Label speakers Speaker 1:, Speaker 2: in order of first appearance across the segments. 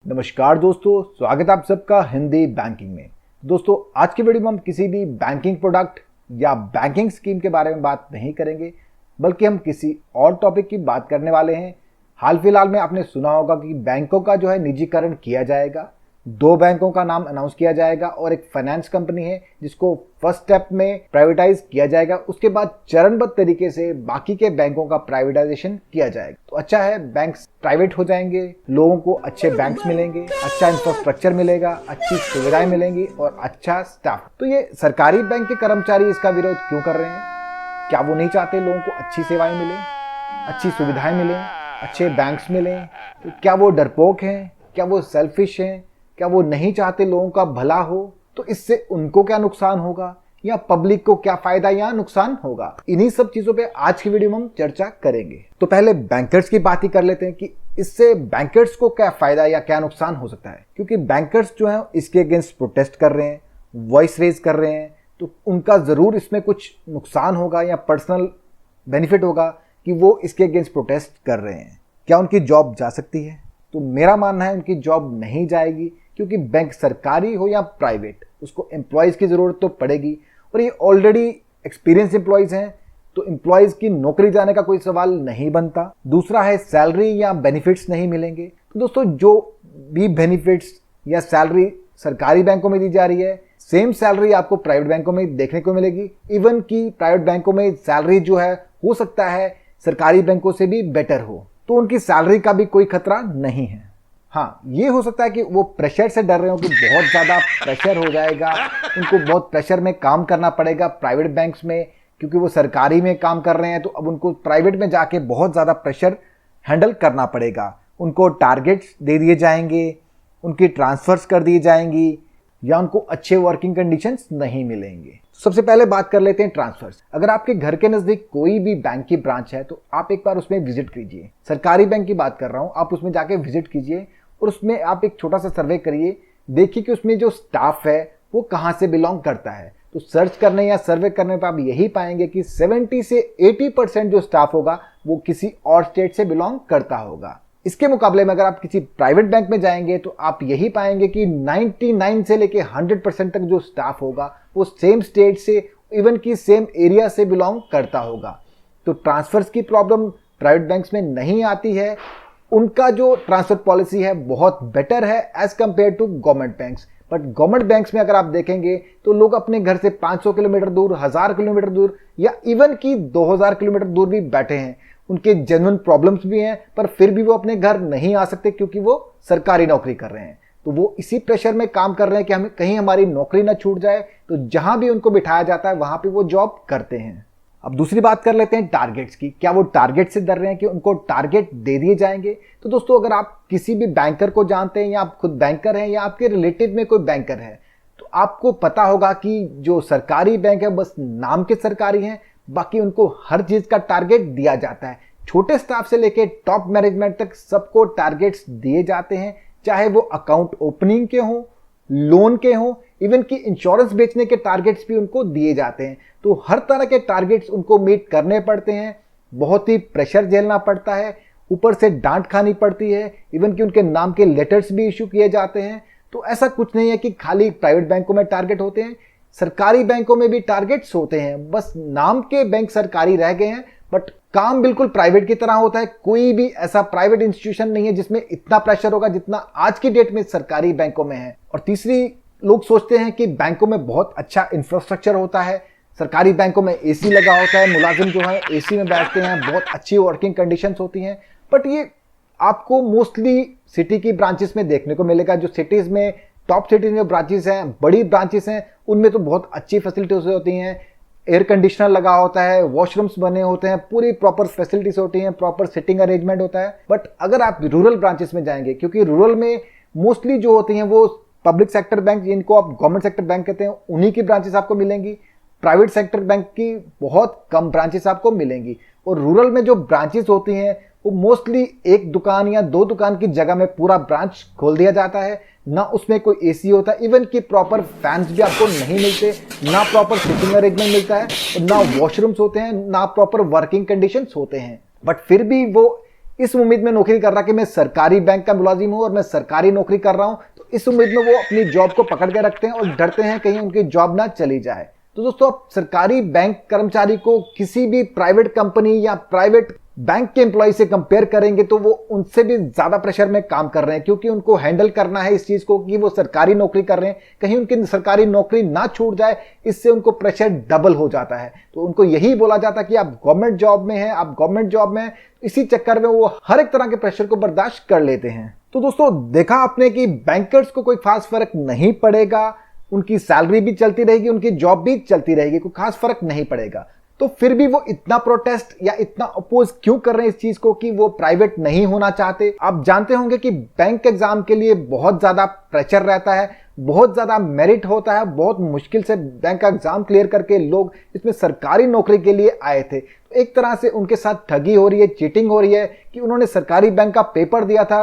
Speaker 1: नमस्कार दोस्तों, स्वागत है आप सबका हिंदी बैंकिंग में। दोस्तों, आज की वीडियो में हम किसी भी बैंकिंग प्रोडक्ट या बैंकिंग स्कीम के बारे में बात नहीं करेंगे, बल्कि हम किसी और टॉपिक की बात करने वाले हैं। हाल फिलहाल में आपने सुना होगा कि बैंकों का जो है निजीकरण किया जाएगा। 2 बैंकों का नाम अनाउंस किया जाएगा और एक फाइनेंस कंपनी है जिसको फर्स्ट स्टेप में प्राइवेटाइज किया जाएगा। उसके बाद चरणबद्ध तरीके से बाकी के बैंकों का प्राइवेटाइजेशन किया जाएगा। तो अच्छा है, बैंक्स प्राइवेट हो जाएंगे, लोगों को अच्छे बैंक्स मिलेंगे, अच्छा इंफ्रास्ट्रक्चर मिलेगा, अच्छी सुविधाएं मिलेंगी और अच्छा स्टाफ। तो ये सरकारी बैंक के कर्मचारी इसका विरोध क्यों कर रहे हैं? क्या वो नहीं चाहते लोगों को अच्छी सेवाएं मिले, अच्छी सुविधाएं मिले, अच्छे बैंक्स मिले? तो क्या वो डरपोक हैं? क्या वो सेल्फिश हैं? क्या वो नहीं चाहते लोगों का भला हो? तो इससे उनको क्या नुकसान होगा या पब्लिक को क्या फायदा या नुकसान होगा? इन्हीं सब चीजों पे आज की वीडियो में हम चर्चा करेंगे। तो पहले बैंकर्स की बात ही कर लेते हैं कि इससे बैंकर्स को क्या फायदा या क्या नुकसान हो सकता है। क्योंकि बैंकर्स जो है इसके अगेंस्ट प्रोटेस्ट कर रहे हैं, वॉइस रेज कर रहे हैं, तो उनका जरूर इसमें कुछ नुकसान होगा या पर्सनल बेनिफिट होगा कि वो इसके अगेंस्ट प्रोटेस्ट कर रहे हैं। क्या उनकी जॉब जा सकती है? तो मेरा मानना है उनकी जॉब नहीं जाएगी, क्योंकि बैंक सरकारी हो या प्राइवेट, उसको एम्प्लॉयज़ की ज़रूरत तो पड़ेगी और ये ऑलरेडी एक्सपीरियंस एम्प्लॉयज़ हैं, तो एम्प्लॉयज़ की नौकरी जाने का कोई सवाल नहीं बनता। दूसरा है सैलरी या बेनिफिट्स नहीं मिलेंगे। तो दोस्तों, जो भी बेनिफिट्स या सैलरी सरकारी बैंकों में दी जा रही है, सेम सैलरी आपको प्राइवेट बैंकों में देखने को मिलेगी। इवन कि प्राइवेट बैंकों में सैलरी जो है हो सकता है सरकारी बैंकों से भी बेटर हो, तो उनकी सैलरी का भी कोई खतरा नहीं है। हाँ, ये हो सकता है कि वो प्रेशर से डर रहे हो कि बहुत ज़्यादा प्रेशर हो जाएगा, उनको बहुत प्रेशर में काम करना पड़ेगा प्राइवेट बैंक्स में, क्योंकि वो सरकारी में काम कर रहे हैं। तो अब उनको प्राइवेट में जाके बहुत ज़्यादा प्रेशर हैंडल करना पड़ेगा। उनको टारगेट्स दे दिए जाएंगे, उनकी ट्रांसफर्स कर दी जाएंगी, या उनको अच्छे वर्किंग कंडीशंस नहीं मिलेंगे। सबसे पहले बात कर लेते हैं ट्रांसफर्स। अगर आपके घर के नज़दीक कोई भी बैंक की ब्रांच है तो आप एक बार उसमें विजिट कीजिए। सरकारी बैंक की बात कर रहा हूँ, आप उसमें जाके विजिट कीजिए और उसमें आप एक छोटा सा सर्वे करिए। देखिए कि उसमें जो स्टाफ है वो कहाँ से बिलोंग करता है। तो सर्च करने या सर्वे करने पर आप यही पाएंगे कि 70 से 80% जो स्टाफ होगा वो किसी और स्टेट से बिलोंग करता होगा। इसके मुकाबले में अगर आप किसी प्राइवेट बैंक में जाएंगे तो आप यही पाएंगे कि 99 से लेके 100% तक जो स्टाफ होगा वो सेम स्टेट से, इवन की सेम एरिया से बिलोंग करता होगा। तो ट्रांसफर्स की प्रॉब्लम प्राइवेट बैंक्स में नहीं आती है। उनका जो ट्रांसफर पॉलिसी है बहुत बेटर है as compare to government banks. But government banks में अगर आप देखेंगे तो लोग अपने घर से 500 किलोमीटर दूर, 1000 किलोमीटर दूर या इवन की 2000 किलोमीटर दूर भी बैठे हैं। उनके जेन्युइन प्रॉब्लम्स भी हैं, पर फिर भी वो अपने घर नहीं आ सकते क्योंकि वो सरकारी नौकरी कर रहे हैं। तो वो इसी प्रेशर में काम कर रहे हैं कि हमें कहीं हमारी नौकरी ना छूट जाए, तो जहां भी उनको बिठाया जाता है वहां पे वो जॉब करते हैं। अब दूसरी बात कर लेते हैं टारगेट्स की। क्या वो टारगेट से डर रहे हैं कि उनको टारगेट दे दिए जाएंगे? तो दोस्तों, अगर आप किसी भी बैंकर को जानते हैं या आप खुद बैंकर हैं या आपके रिलेटिव में कोई बैंकर है, तो आपको पता होगा कि जो सरकारी बैंक है बस नाम के सरकारी हैं, बाकी उनको हर चीज का टारगेट दिया जाता है। छोटे स्टाफ से लेके टॉप मैनेजमेंट तक सबको टारगेट्स दिए जाते हैं, चाहे वो अकाउंट ओपनिंग के हों, लोन के हों, इवन कि इंश्योरेंस बेचने के टारगेट्स भी उनको दिए जाते हैं। तो हर तरह के टारगेट्स उनको मीट करने पड़ते हैं, बहुत ही प्रेशर झेलना पड़ता है, ऊपर से डांट खानी पड़ती है, इवन कि उनके नाम के लेटर्स भी इशू किए जाते हैं। तो ऐसा कुछ नहीं है कि खाली प्राइवेट बैंकों में टारगेट होते हैं, सरकारी बैंकों में भी टारगेट्स होते हैं। बस नाम के बैंक सरकारी रह गए हैं, बट काम बिल्कुल प्राइवेट की तरह होता है। कोई भी ऐसा प्राइवेट इंस्टीट्यूशन नहीं है जिसमें इतना प्रेशर होगा जितना आज की डेट में सरकारी बैंकों में है। और तीसरी, लोग सोचते हैं कि बैंकों में बहुत अच्छा इंफ्रास्ट्रक्चर होता है, सरकारी बैंकों में एसी लगा होता है, मुलाजिम जो है एसी में बैठते हैं, बहुत अच्छी वर्किंग कंडीशंस होती हैं। बट ये आपको मोस्टली सिटी की ब्रांचेस में देखने को मिलेगा। जो सिटीज में, टॉप सिटीज में ब्रांचेस हैं, बड़ी ब्रांचेस हैं, उनमें तो बहुत अच्छी फैसिलिटीज होती हैं, एयर कंडीशनर लगा होता है, वॉशरूम्स बने होते हैं, पूरी प्रॉपर फैसिलिटीज होती हैं, प्रॉपर सिटिंग अरेंजमेंट होता है। बट अगर आप रूरल ब्रांचेस में जाएंगे, क्योंकि रूरल में मोस्टली जो होती हैं वो पब्लिक सेक्टर बैंक, जिनको आप गवर्नमेंट सेक्टर बैंक कहते हैं, उन्हीं की ब्रांचेस आपको मिलेंगी। प्राइवेट सेक्टर बैंक की बहुत कम ब्रांचेस आपको मिलेंगी। और रूरल में जो ब्रांचेस होती हैं वो मोस्टली एक दुकान या 2 दुकान की जगह में पूरा ब्रांच खोल दिया जाता है। ना उसमें कोई एसी होता है, इवन कि प्रॉपर फैंस भी आपको नहीं मिलते, ना प्रॉपर सिटिंग अरेंजमेंट मिलता है, ना वॉशरूम्स होते हैं, ना प्रॉपर वर्किंग कंडीशंस होते हैं। बट फिर भी वो इस उम्मीद में नौकरी कर रहा कि मैं सरकारी बैंक का मुलाजिम हूं और मैं सरकारी नौकरी कर रहा हूं, तो इस उम्मीद में वो अपनी जॉब को पकड़ के रखते हैं और डरते हैं कहीं उनकी जॉब ना चली जाए। तो दोस्तों, आप सरकारी बैंक कर्मचारी को किसी भी प्राइवेट कंपनी या प्राइवेट बैंक के एम्प्लॉय से कंपेयर करेंगे तो वो उनसे भी ज्यादा प्रेशर में काम कर रहे हैं, क्योंकि उनको हैंडल करना है इस चीज को कि वो सरकारी नौकरी कर रहे हैं, कहीं उनकी सरकारी नौकरी ना छूट जाए, इससे उनको प्रेशर डबल हो जाता है। तो उनको यही बोला जाता है कि आप गवर्नमेंट जॉब में हैं, आप गवर्नमेंट जॉब में हैं। इसी चक्कर में वो हर एक तरह के प्रेशर को बर्दाश्त कर लेते हैं। तो दोस्तों, देखा आपने कि बैंकर्स को कोई खास फर्क नहीं पड़ेगा, उनकी सैलरी भी चलती रहेगी, उनकी जॉब भी चलती रहेगी, कोई खास फर्क नहीं पड़ेगा। तो फिर भी वो इतना प्रोटेस्ट या इतना अपोज क्यों कर रहे हैं इस चीज को कि वो प्राइवेट नहीं होना चाहते? आप जानते होंगे कि बैंक एग्जाम के लिए बहुत ज्यादा प्रेशर रहता है, बहुत ज्यादा मेरिट होता है, बहुत मुश्किल से बैंक का एग्जाम क्लियर करके लोग इसमें सरकारी नौकरी के लिए आए थे। तो एक तरह से उनके साथ ठगी हो रही है, चीटिंग हो रही है कि उन्होंने सरकारी बैंक का पेपर दिया था,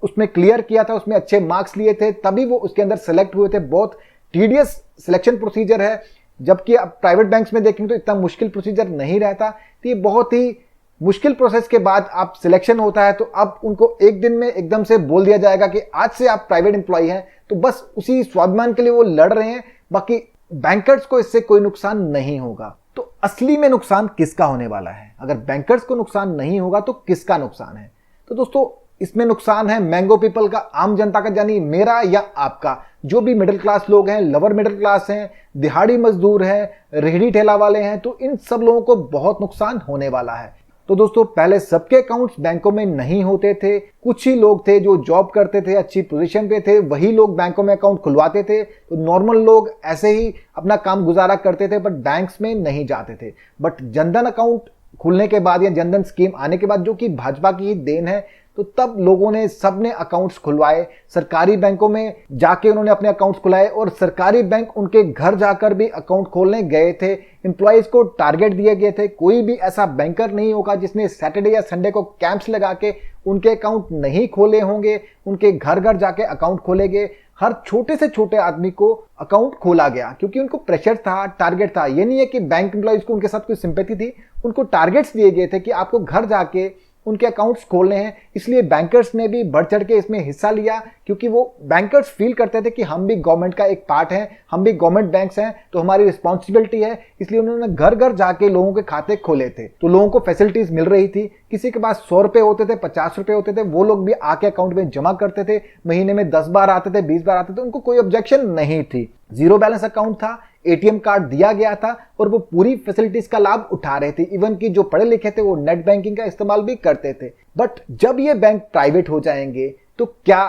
Speaker 1: उसमें क्लियर किया था, उसमें अच्छे मार्क्स लिए थे, तभी वो उसके अंदर सेलेक्ट हुए थे। बहुत टीडियस सिलेक्शन प्रोसीजर है, जबकि अब प्राइवेट बैंक्स में देखेंगे तो इतना मुश्किल प्रोसीजर नहीं रहता। तो ये बहुत ही मुश्किल प्रोसेस के बाद आप सिलेक्शन होता है, तो अब उनको एक दिन में एकदम से बोल दिया जाएगा कि आज से आप प्राइवेट एम्प्लॉय हैं। तो बस उसी स्वाभिमान के लिए वो लड़ रहे हैं, बाकी बैंकर्स को इससे कोई नुकसान नहीं होगा। तो असली में नुकसान किसका होने वाला है? अगर बैंकर्स को नुकसान नहीं होगा तो किसका नुकसान है? तो दोस्तों, इसमें नुकसान है मैंगो पीपल का, आम जनता का, यानी मेरा या आपका। जो भी मिडिल क्लास लोग हैं, लोअर मिडिल क्लास हैं, दिहाड़ी मजदूर हैं, रेहड़ी ठेला वाले हैं, तो इन सब लोगों को बहुत नुकसान होने वाला है। तो दोस्तों, पहले सबके अकाउंट्स बैंकों में नहीं होते थे, कुछ ही लोग थे जो जॉब करते थे, अच्छी पोजीशन पे थे, वही लोग बैंकों में अकाउंट खुलवाते थे। तो नॉर्मल लोग ऐसे ही अपना काम गुजारा करते थे, बट बैंक्स में नहीं जाते थे। बट जनधन अकाउंट खुलने के बाद या जनधन स्कीम आने के बाद, जो कि भाजपा की ही देन है, तो तब लोगों ने सबने अकाउंट्स खुलवाए, सरकारी बैंकों में जाके उन्होंने अपने अकाउंट्स खुलाए और सरकारी बैंक उनके घर जाकर भी अकाउंट खोलने गए थे। एम्प्लॉयज को टारगेट दिए गए थे, कोई भी ऐसा बैंकर नहीं होगा जिसने सैटरडे या संडे को कैंप्स लगा के उनके अकाउंट नहीं खोले होंगे, उनके घर घर जाके अकाउंट खोले गए। हर छोटे से छोटे आदमी को अकाउंट खोला गया, क्योंकि उनको प्रेशर था, टारगेट था। ये नहीं है कि बैंक एम्प्लॉयज को उनके साथ कोई सिंपैथी थी, उनको टारगेट्स दिए गए थे कि आपको घर जाके उनके अकाउंट्स खोलने हैं। इसलिए बैंकर्स ने भी बढ़ चढ़ के इसमें हिस्सा लिया, क्योंकि वो बैंकर्स फील करते थे कि हम भी गवर्नमेंट का एक पार्ट हैं, हम भी गवर्नमेंट बैंक्स हैं, तो हमारी रिस्पॉन्सिबिलिटी है। इसलिए उन्होंने घर घर जाके लोगों के खाते खोले थे। तो लोगों को फैसिलिटीज मिल रही थी, किसी के पास 100 रुपए होते थे, 50 रुपए होते थे, वो लोग भी आके अकाउंट में जमा करते थे। महीने में 10 बार आते थे, 20 बार आते थे, उनको कोई ऑब्जेक्शन नहीं थी। जीरो बैलेंस अकाउंट था, एटीएम कार्ड दिया गया था और वो पूरी फैसिलिटीज का लाभ उठा रहे थे। इवन कि जो पढ़े लिखे थे वो नेट बैंकिंग का इस्तेमाल भी करते थे। बट जब ये बैंक प्राइवेट हो जाएंगे तो क्या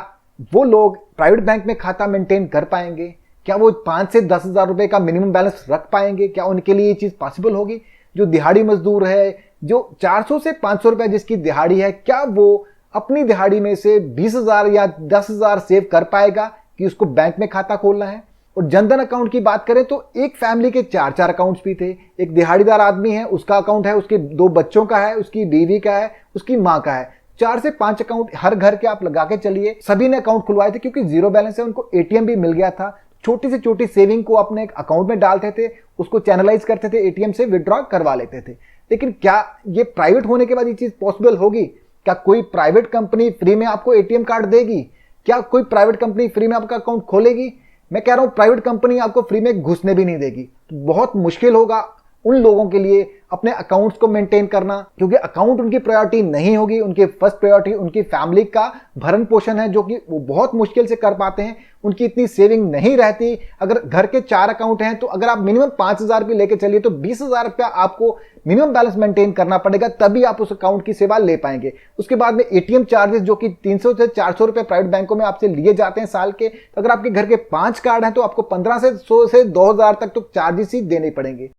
Speaker 1: वो लोग प्राइवेट बैंक में खाता मेंटेन कर पाएंगे? क्या वो 5 से 10 हजार रुपए का मिनिमम बैलेंस रख पाएंगे? क्या उनके लिए ये चीज पॉसिबल होगी? जो दिहाड़ी मजदूर है, जो 400 से 500 रुपए जिसकी दिहाड़ी है, क्या वो अपनी दिहाड़ी में से 20,000 या 10,000 सेव कर पाएगा कि उसको बैंक में खाता खोलना है? और जनधन अकाउंट की बात करें तो एक फैमिली के 4-4 अकाउंट्स भी थे। एक दिहाड़ीदार आदमी है, उसका अकाउंट है, उसके 2 बच्चों का है, उसकी बीवी का है, उसकी माँ का है। 4 से 5 अकाउंट हर घर के आप लगा के चलिए। सभी ने अकाउंट खुलवाए थे, क्योंकि जीरो बैलेंस है, उनको एटीएम भी मिल गया था। छोटी से छोटी सेविंग को अपने एक अकाउंट में डालते थे, उसको चैनलाइज करते थे, एटीएम से विड्रॉ करवा लेते थे। लेकिन क्या ये प्राइवेट होने के बाद ये चीज पॉसिबल होगी? क्या कोई प्राइवेट कंपनी फ्री में आपको एटीएम कार्ड देगी? क्या कोई प्राइवेट कंपनी फ्री में आपका अकाउंट खोलेगी? मैं कह रहा हूं, प्राइवेट कंपनी आपको फ्री में घुसने भी नहीं देगी। तो बहुत मुश्किल होगा उन लोगों के लिए अपने अकाउंट्स को मेंटेन करना, क्योंकि अकाउंट उनकी प्रायोरिटी नहीं होगी। उनकी फर्स्ट प्रायोरिटी उनकी फैमिली का भरण पोषण है, जो कि वो बहुत मुश्किल से कर पाते हैं। उनकी इतनी सेविंग नहीं रहती। अगर घर के 4 अकाउंट हैं तो अगर आप मिनिमम 5,000 भी लेके चलिए तो 20,000 रुपया आपको मिनिमम बैलेंस मेंटेन करना पड़ेगा, तभी आप उस अकाउंट की सेवा ले पाएंगे। उसके बाद में एटीएम चार्जेस, जो कि 300 से 400 रुपए प्राइवेट बैंकों में आपसे लिए जाते हैं साल के। तो अगर आपके घर के 5 कार्ड हैं तो आपको 1500 से 2,000 तक तो चार्जेस ही देने पड़ेंगे।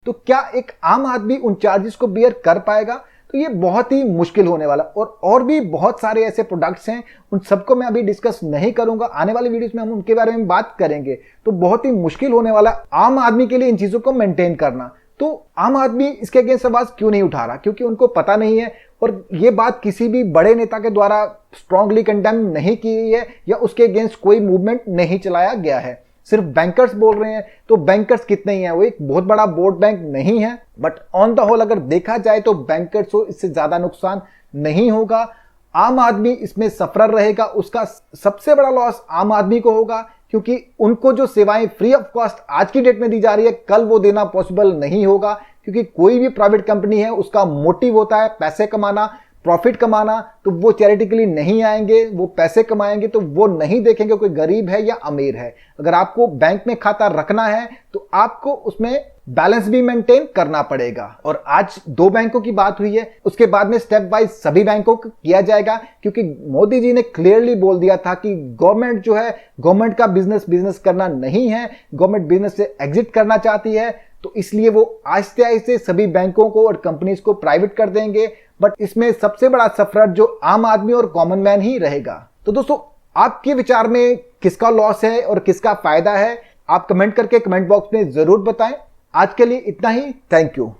Speaker 1: तो क्या एक आम आदमी उन चार्जेस को बियर कर पाएगा? तो ये बहुत ही मुश्किल होने वाला। और भी बहुत सारे ऐसे प्रोडक्ट्स हैं, उन सबको मैं अभी डिस्कस नहीं करूंगा। आने वाले वीडियोस में हम उनके बारे में बात करेंगे। तो बहुत ही मुश्किल होने वाला आम आदमी के लिए इन चीजों को मेंटेन करना। तो आम आदमी इसके अगेंस्ट आवाज क्यों नहीं उठा रहा? क्योंकि उनको पता नहीं है, और ये बात किसी भी बड़े नेता के द्वारा स्ट्रांगली कंडेम नहीं की गई है या उसके अगेंस्ट कोई मूवमेंट नहीं चलाया गया है। सिर्फ बैंकर्स बोल रहे हैं, तो बैंकर्स कितने ही हैं, वो एक बहुत बड़ा बोर्ड बैंक नहीं है, बट ऑन द होल अगर देखा जाए तो बैंकर्स को इससे ज्यादा नुकसान नहीं होगा। आम आदमी इसमें सफर रहेगा, उसका सबसे बड़ा लॉस आम आदमी को होगा, क्योंकि उनको जो सेवाएं फ्री ऑफ कॉस्ट आज की डेट में दी जा रही है, कल वो देना पॉसिबल नहीं होगा, क्योंकि कोई भी प्राइवेट कंपनी है उसका मोटिव होता है पैसे कमाना, प्रॉफिट कमाना, तो वो चैरिटी के लिए नहीं आएंगे, वो पैसे कमाएंगे तो वो नहीं देखेंगे कोई गरीब है या अमीर है। अगर आपको बैंक में खाता रखना है तो आपको उसमें बैलेंस भी मेंटेन करना पड़ेगा। और आज 2 बैंकों की बात हुई है, उसके बाद में स्टेप वाइज सभी बैंकों को किया जाएगा, क्योंकि मोदी जी ने क्लियरली बोल दिया था कि गवर्नमेंट जो है, गवर्नमेंट का बिजनेस करना नहीं है, गवर्नमेंट बिजनेस से एग्जिट करना चाहती है, तो इसलिए वो आहिस्ते आहिस्ते सभी बैंकों को और कंपनीज को प्राइवेट कर देंगे। बट इसमें सबसे बड़ा सफर जो आम आदमी और कॉमन मैन ही रहेगा। तो दोस्तों, आपके विचार में किसका लॉस है और किसका फायदा है, आप कमेंट करके कमेंट बॉक्स में जरूर बताएं। आज के लिए इतना ही, थैंक यू।